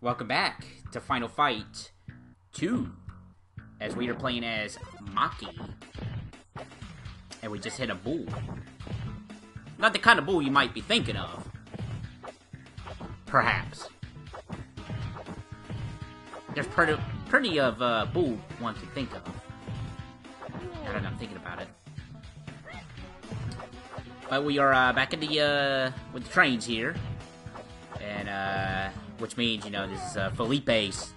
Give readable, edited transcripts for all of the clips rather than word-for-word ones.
Welcome back to Final Fight 2, as we are playing as Maki, and we just hit a bull. Not the kind of bull you might be thinking of. Perhaps. There's plenty of bull one can think of. Now that I'm thinking about it. But we are back in the, with the trains here. And, which means, you know, this is Felipe's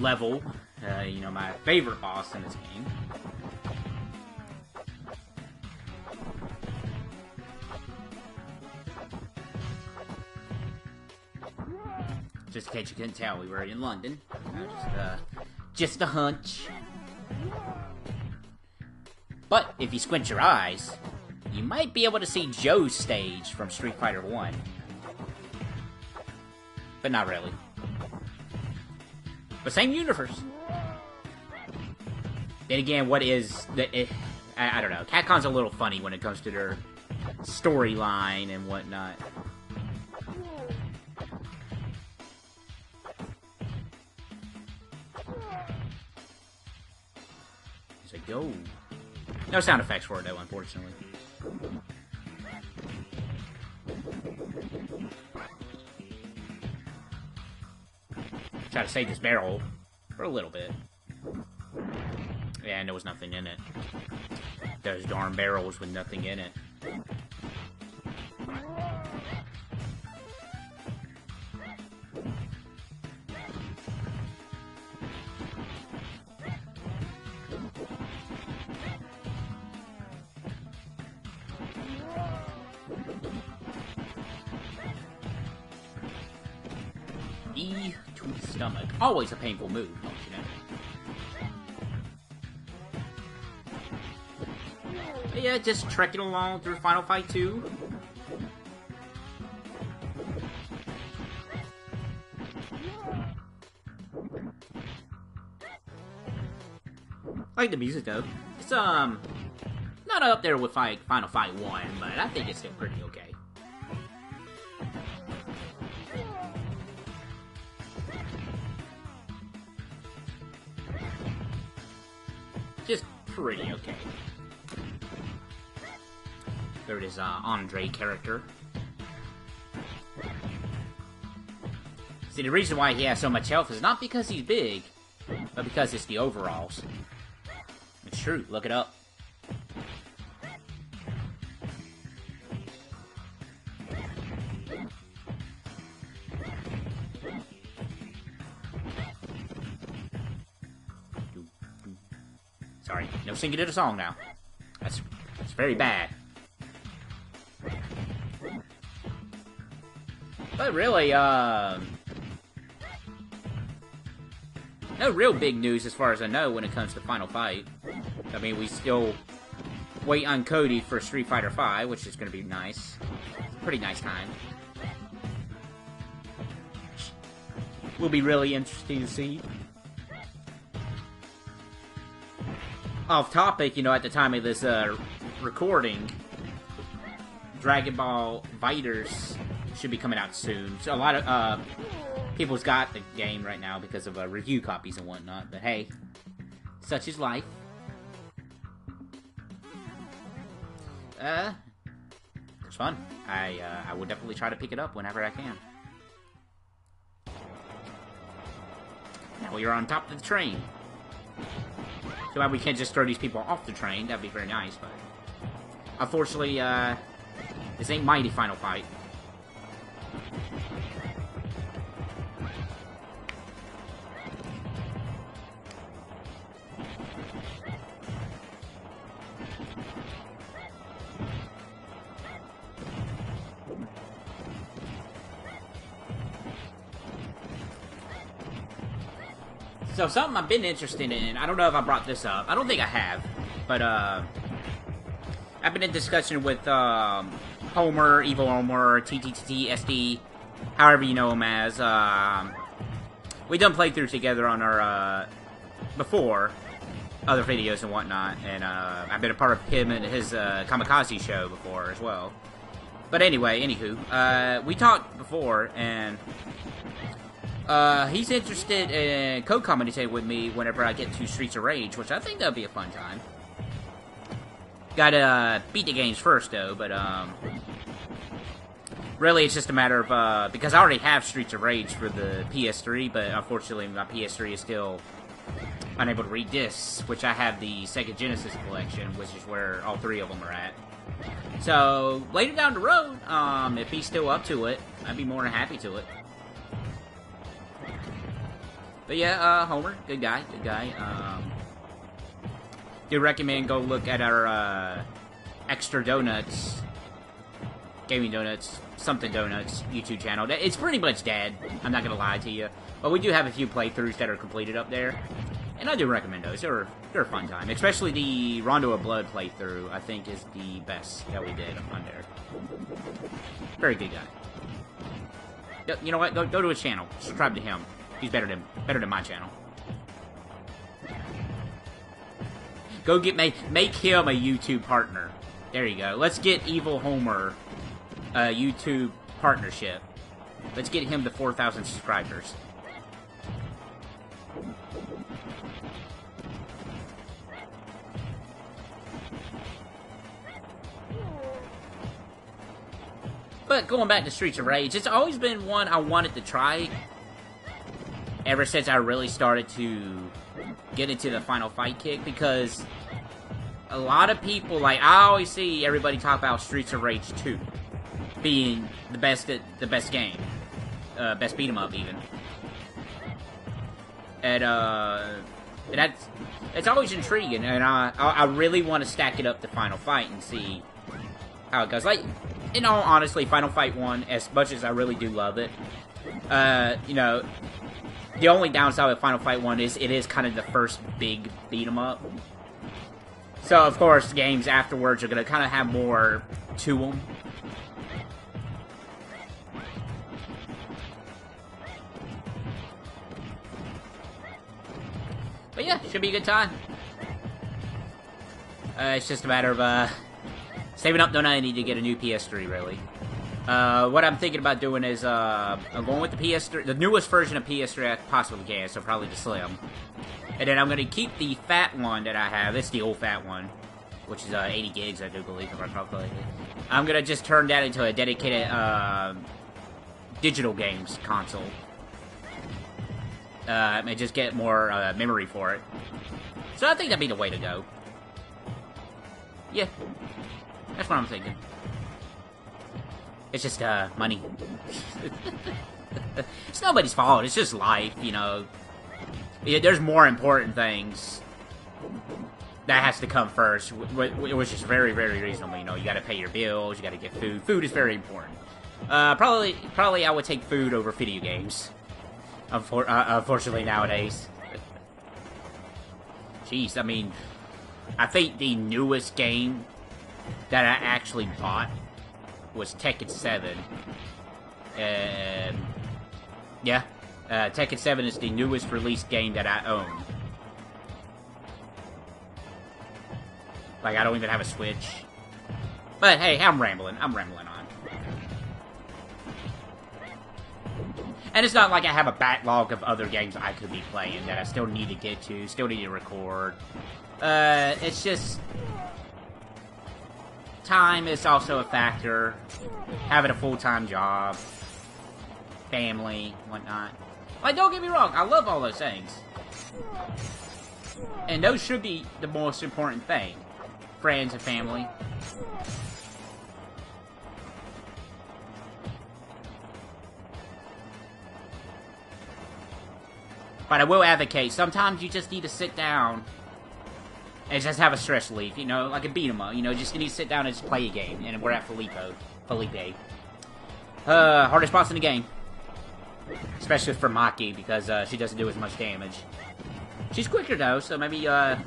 level. You know, my favorite boss in this game. Just in case you couldn't tell, we were in London. Just a hunch. But if you squint your eyes, you might be able to see Joe's stage from Street Fighter 1. But not really. But same universe. Then again, what is the... I don't know. Capcom's a little funny when it comes to their storyline and whatnot. It's like, go. No sound effects for it, though, unfortunately. Try to save this barrel for a little bit. Yeah, and there was nothing in it. Those darn barrels with nothing in it. E to the stomach. Always a painful move, don't you know? But yeah, just trekking along through Final Fight 2. I like the music though. It's not up there with Final Fight 1, but I think it's still pretty okay. Just pretty okay. There it is, Andre character. See, the reason why he has so much health is not because he's big, but because it's the overalls. It's true, look it up. Sorry, no singing to the song now. That's very bad. But really, no real big news as far as I know when it comes to Final Fight. I mean, we still wait on Cody for Street Fighter 5, which is going to be nice. Pretty nice time. Will be really interesting to see. Off topic, you know, at the time of this recording, Dragon Ball Fighters should be coming out soon. So a lot of people's got the game right now because of review copies and whatnot. But hey, such is life. It's fun. I will definitely try to pick it up whenever I can. Now we are on top of the train. Too bad we can't just throw these people off the train. That'd be very nice, but unfortunately, this ain't Mighty Final Fight. So something I've been interested in, I don't know if I brought this up, I don't think I have, but I've been in discussion with Homer, Evil Homer, TTTT, SD, however you know him as. We done playthroughs together on our, before, other videos and whatnot, and I've been a part of him and his Kamikaze show before as well. But anyway, anywho, we talked before, and he's interested in co-commentating with me whenever I get to Streets of Rage, which I think that'll be a fun time. Gotta beat the games first, though, but really it's just a matter of, because I already have Streets of Rage for the PS3, but unfortunately my PS3 is still unable to read discs, which I have the Sega Genesis collection, which is where all 3 of them are at. So, later down the road, if he's still up to it, I'd be more than happy to it. But yeah, Homer, good guy, good guy. Do recommend go look at our, Extra Donuts, Gaming Donuts, something Donuts YouTube channel. It's pretty much dead, I'm not gonna lie to you. But we do have a few playthroughs that are completed up there. And I do recommend those. They're a fun time. Especially the Rondo of Blood playthrough, I think, is the best that we did on there. Very good guy. You know what? Go to his channel. Subscribe to him. He's better than my channel. Go make him a YouTube partner. There you go. Let's get Evil Homer a YouTube partnership. Let's get him to 4,000 subscribers. But going back to Streets of Rage, it's always been one I wanted to try ever since I really started to get into the Final Fight kick, because a lot of people, like, I always see everybody talk about Streets of Rage 2 being the best game, best beat 'em up even, and it's always intriguing, and I really want to stack it up to Final Fight and see how it goes. Like, in all honesty, Final Fight 1, as much as I really do love it, you know, the only downside with Final Fight 1 is it is kind of the first big beat 'em up. So, of course, games afterwards are going to kind of have more to them. But yeah, should be a good time. It's just a matter of, saving up I need to get a new PS3, really. What I'm thinking about doing is, I'm going with the PS3, the newest version of PS3 I possibly can, so probably the Slim. And then I'm going to keep the fat one that I have. It's the old fat one, which is 80 gigs, I do believe, if I calculate it. I'm going to just turn that into a dedicated digital games console. And just get more memory for it. So I think that'd be the way to go. Yeah, that's what I'm thinking. It's just, money. It's nobody's fault, it's just life, you know. Yeah, there's more important things that has to come first, which is very, very reasonable. You know, you gotta pay your bills, you gotta get food. Food is very important. Probably I would take food over video games. Unfortunately nowadays. Jeez, I mean, I think the newest game that I actually bought was Tekken 7. Yeah. Tekken 7 is the newest released game that I own. Like, I don't even have a Switch. But hey, I'm rambling on. And it's not like I have a backlog of other games I could be playing that I still need to get to, still need to record. It's just... time is also a factor. Having a full-time job. Family, whatnot. Like, don't get me wrong, I love all those things. And those should be the most important thing. Friends and family. But I will advocate, sometimes you just need to sit down and just have a stress relief, you know, like a beat 'em up, you know, just need to sit down and just play a game. And we're at Felipe. Hardest boss in the game. Especially for Maki, because she doesn't do as much damage. She's quicker though, so maybe you can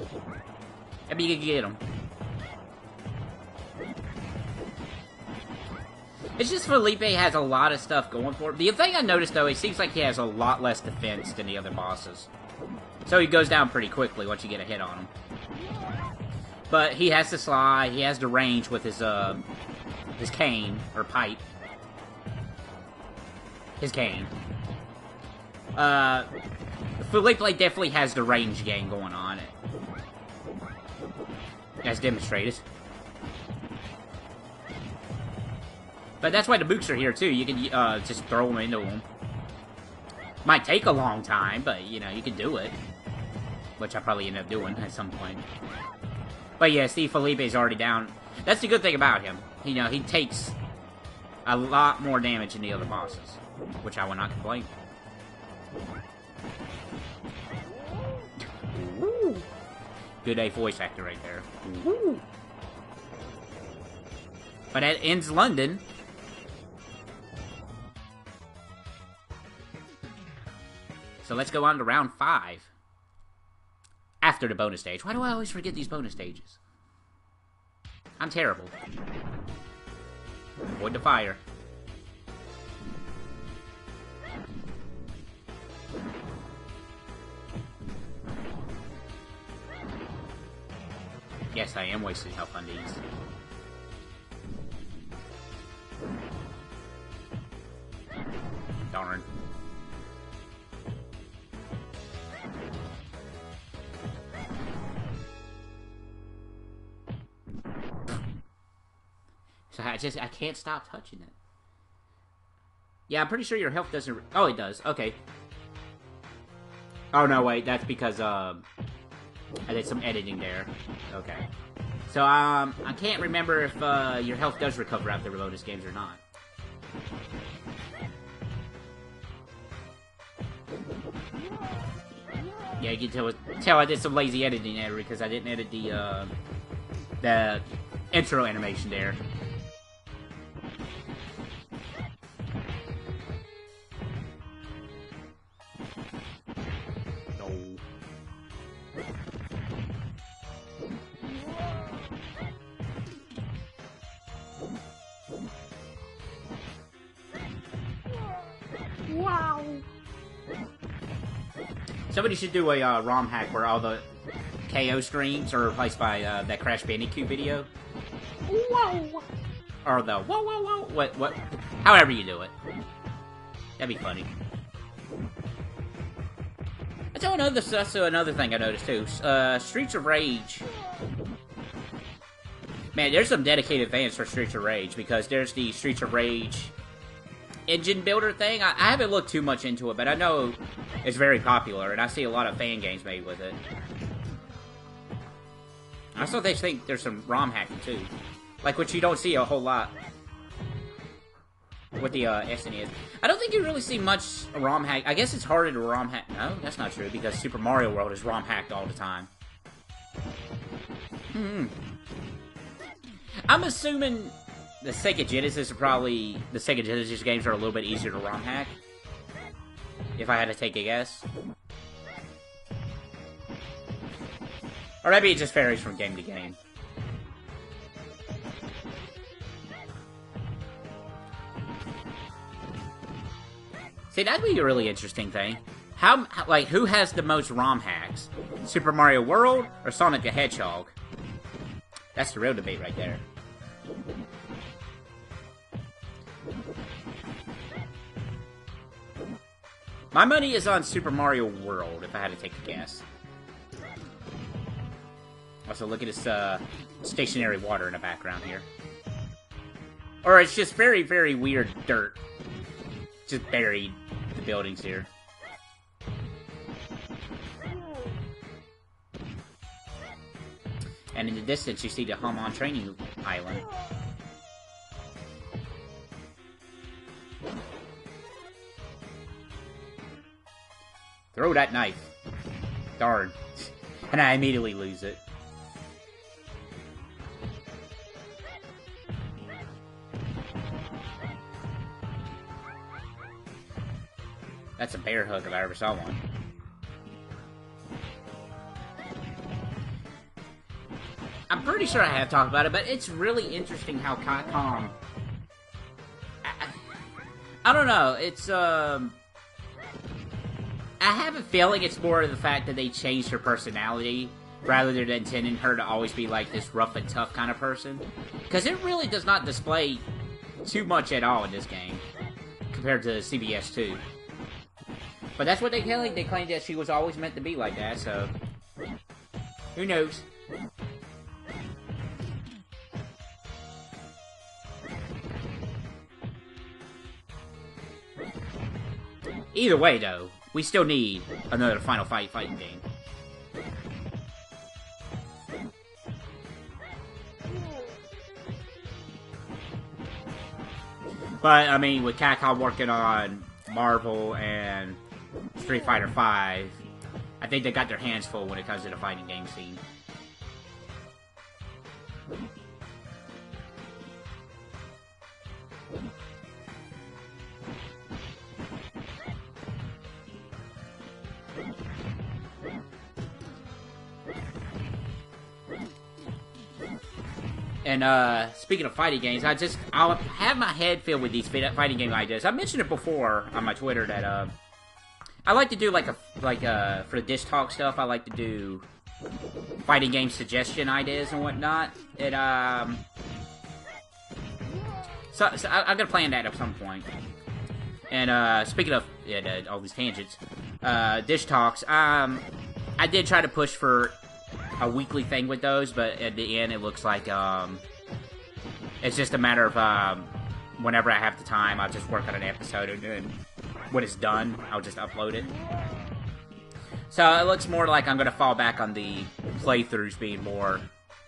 get him. It's just Felipe has a lot of stuff going for him. The thing I noticed though, it seems like he has a lot less defense than the other bosses. So he goes down pretty quickly once you get a hit on him. But he has the slide, he has the range with his His cane, or pipe. His cane. Felipe definitely has the range game going on. As demonstrated. But that's why the books are here, too. You can just throw them into them. Might take a long time, but, you know, you can do it. Which I probably end up doing at some point. But yeah, Steve Felipe is already down. That's the good thing about him. You know, he takes a lot more damage than the other bosses. Which I will not complain. Ooh. Good A voice actor right there. Ooh. But that ends London. So let's go on to round 5. After the bonus stage. Why do I always forget these bonus stages? I'm terrible. Avoid the fire. Yes, I am wasting health on these. Darn. So I can't stop touching it. Yeah, I'm pretty sure your health doesn't... Oh, it does. Okay. Oh, no, wait. That's because, I did some editing there. Okay. So, I can't remember if, your health does recover after bonus games or not. Yeah, you can tell I did some lazy editing there because I didn't edit the intro animation there. Wow. Somebody should do a ROM hack where all the KO screams are replaced by that Crash Bandicoot video. Whoa. Or the whoa whoa whoa. What? However you do it. That'd be funny. That's also another thing I noticed too. Streets of Rage. Man, there's some dedicated fans for Streets of Rage because there's the Streets of Rage engine builder thing. I haven't looked too much into it, but I know it's very popular, and I see a lot of fan games made with it. I also think there's some ROM hacking too, like which you don't see a whole lot with the SNES. I don't think you really see much ROM hack. I guess it's harder to ROM hack. No, that's not true because Super Mario World is ROM hacked all the time. I'm assuming the Sega Genesis games are a little bit easier to ROM hack. If I had to take a guess. Or maybe it just varies from game to game. See, that'd be a really interesting thing. Who has the most ROM hacks? Super Mario World or Sonic the Hedgehog? That's the real debate right there. My money is on Super Mario World, if I had to take a guess. Also, look at this, stationary water in the background here. Or it's just very, very weird dirt. Just buried the buildings here. And in the distance, you see the Hamon Training Island. Throw that knife. Darn. And I immediately lose it. That's a bear hug if I ever saw one. I'm pretty sure I have talked about it, but it's really interesting how Capcom... I don't know, it's, I have a feeling it's more of the fact that they changed her personality rather than intending her to always be like this rough and tough kind of person. Because it really does not display too much at all in this game compared to CBS 2. But that's what they claim. They claim that she was always meant to be like that, so who knows? Either way, though, we still need another Final Fight fighting game. But, I mean, with Capcom working on Marvel and Street Fighter V, I think they got their hands full when it comes to the fighting game scene. And, speaking of fighting games, I'll have my head filled with these fighting game ideas. I mentioned it before on my Twitter that, I like to do, for the Dish Talk stuff, I like to do fighting game suggestion ideas and whatnot. So I'm gonna plan that at some point. And, speaking of, all these tangents, Dish Talks, I did try to push for a weekly thing with those, but at the end it looks like it's just a matter of whenever I have the time, I'll just work on an episode, and then when it's done, I'll just upload it. So it looks more like I'm going to fall back on the playthroughs being more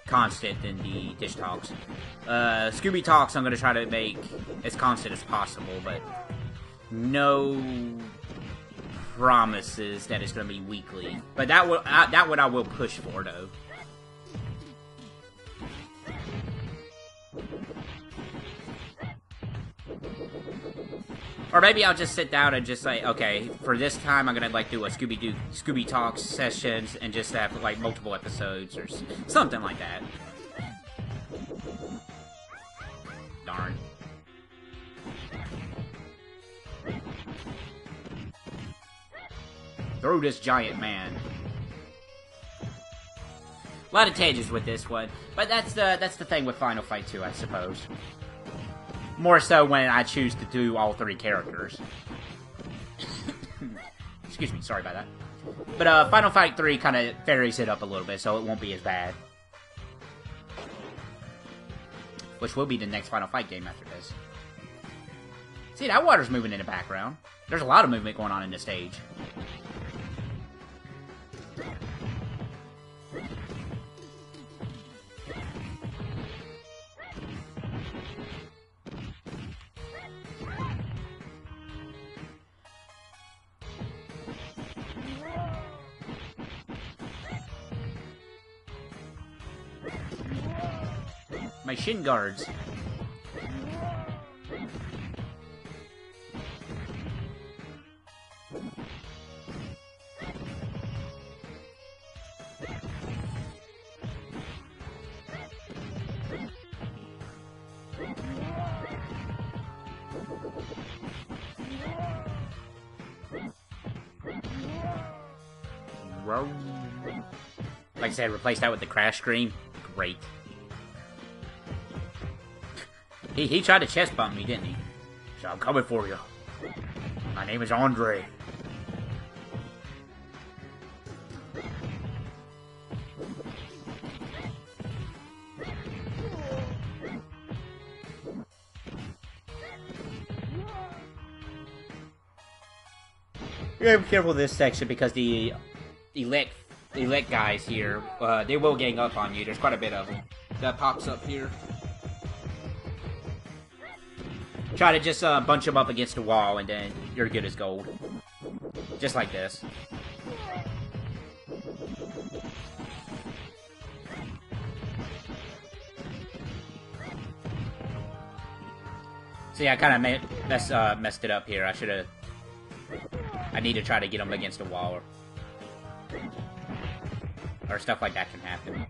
constant than the Dish Talks. Scooby Talks I'm going to try to make as constant as possible, but no promises that it's going to be weekly. But that one I will push for, though. Or maybe I'll just sit down and just say, okay, for this time I'm gonna do a Scooby Talks sessions and just have like multiple episodes or something like that. Darn. Throw this giant man. A lot of tangents with this one, but that's the thing with Final Fight 2, I suppose. More so when I choose to do all three characters. Excuse me, sorry about that. But Final Fight 3 kind of varies it up a little bit, so it won't be as bad. Which will be the next Final Fight game after this. See, that water's moving in the background. There's a lot of movement going on in this stage. My shin guards. Like I said, replace that with the crash screen. Great. He tried to chest bump me, didn't he? So I'm coming for you. My name is Andre. You gotta be careful with this section because the elect guys here, they will gang up on you. There's quite a bit of them. That pops up here. Try to just bunch them up against the wall, and then you're good as gold. Just like this. See, I kind of messed it up here. I need to try to get them against the wall, or stuff like that can happen.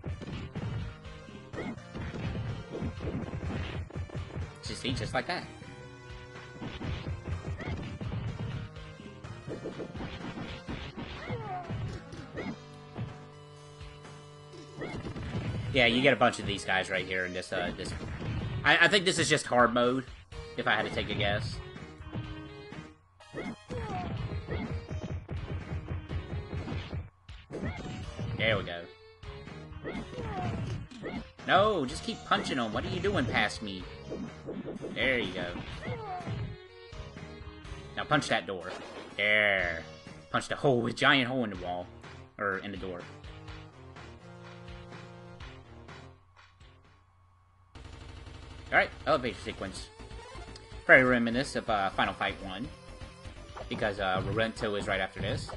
Just like that. Yeah, you get a bunch of these guys right here in this, I think this is just hard mode, if I had to take a guess. There we go. No, just keep punching them. What are you doing past me? There you go. Now punch that door. There. Punch the hole, a giant hole in the wall. Or in the door. Alright, elevator sequence. Very reminiscent of Final Fight 1. Because Rorento is right after this.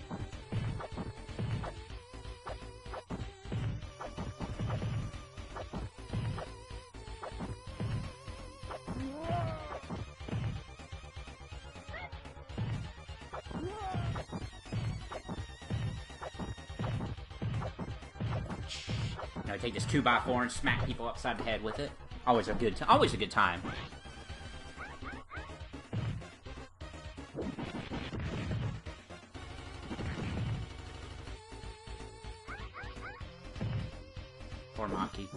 Now take this 2x4 and smack people upside the head with it. Always a good time. Poor Maki.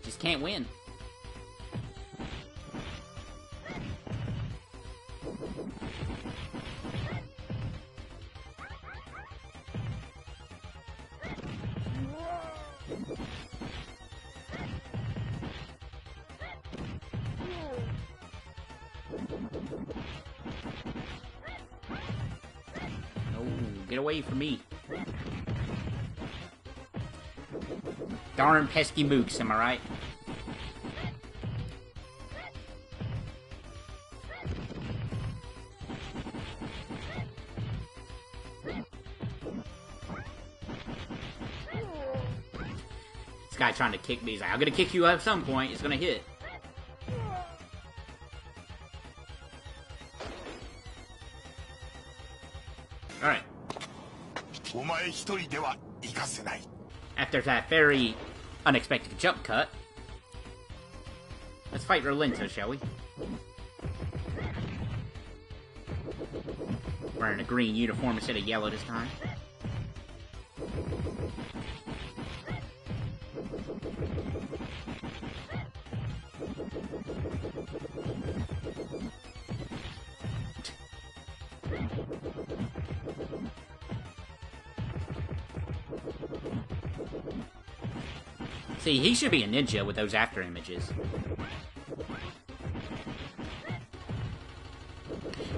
Just can't win. Get away from me. Darn pesky mooks, am I right? This guy trying to kick me, he's like, I'm gonna kick you at some point, it's gonna hit. Alright. After that very unexpected jump cut, let's fight Rolento, shall we? Wearing a green uniform instead of yellow this time. See, he should be a ninja with those after images.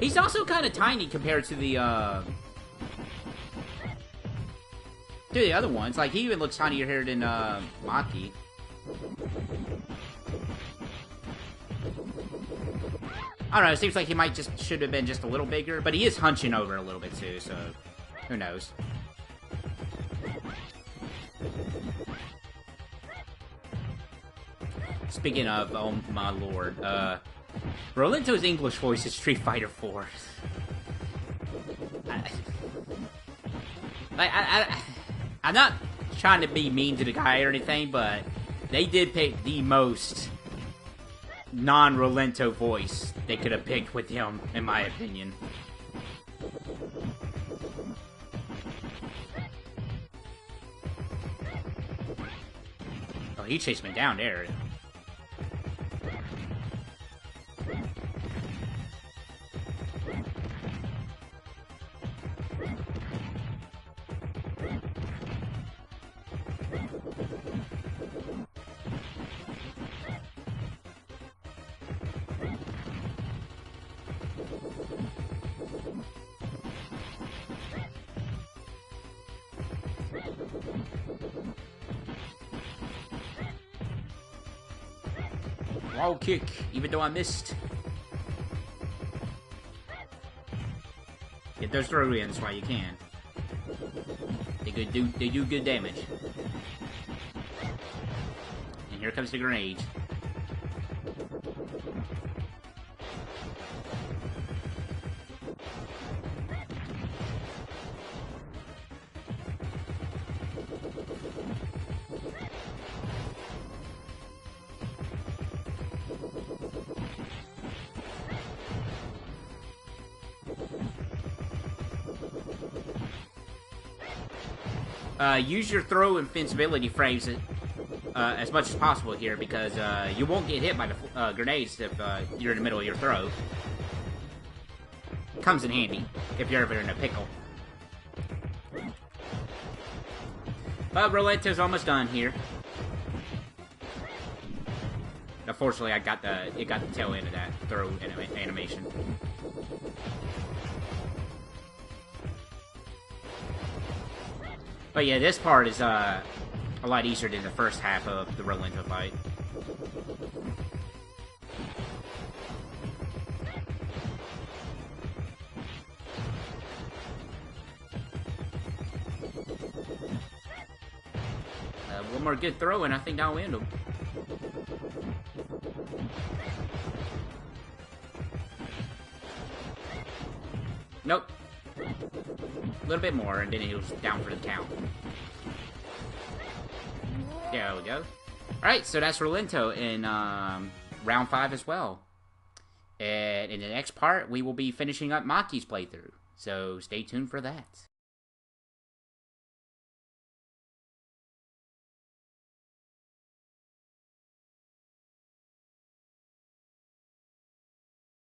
He's also kind of tiny compared to the other ones. Like, he even looks tinier here than Maki. I don't know, it seems like he might should have been just a little bigger, but he is hunching over a little bit too, so who knows. Speaking of, oh my lord, Rolento's English voice is Street Fighter 4. I'm not trying to be mean to the guy or anything, but they did pick the most non-Rolento voice they could have picked with him, in my opinion. Oh, he chased me down there. Wall kick, even though I missed. Get those throw ins while you can. They do good damage. And here comes the grenade. Use your throw invincibility frames as much as possible here, because you won't get hit by the grenades if you're in the middle of your throw. Comes in handy if you're ever in a pickle. But Rolento's almost done here. Unfortunately, it got the tail end of that throw animation. But yeah, this part is a lot easier than the first half of the Rolento fight. One more good throw and I think that'll end him. Nope. A little bit more, and then he was down for the count. There we go. Alright, so that's Rolento in round 5 as well. And in the next part, we will be finishing up Maki's playthrough. So stay tuned for that.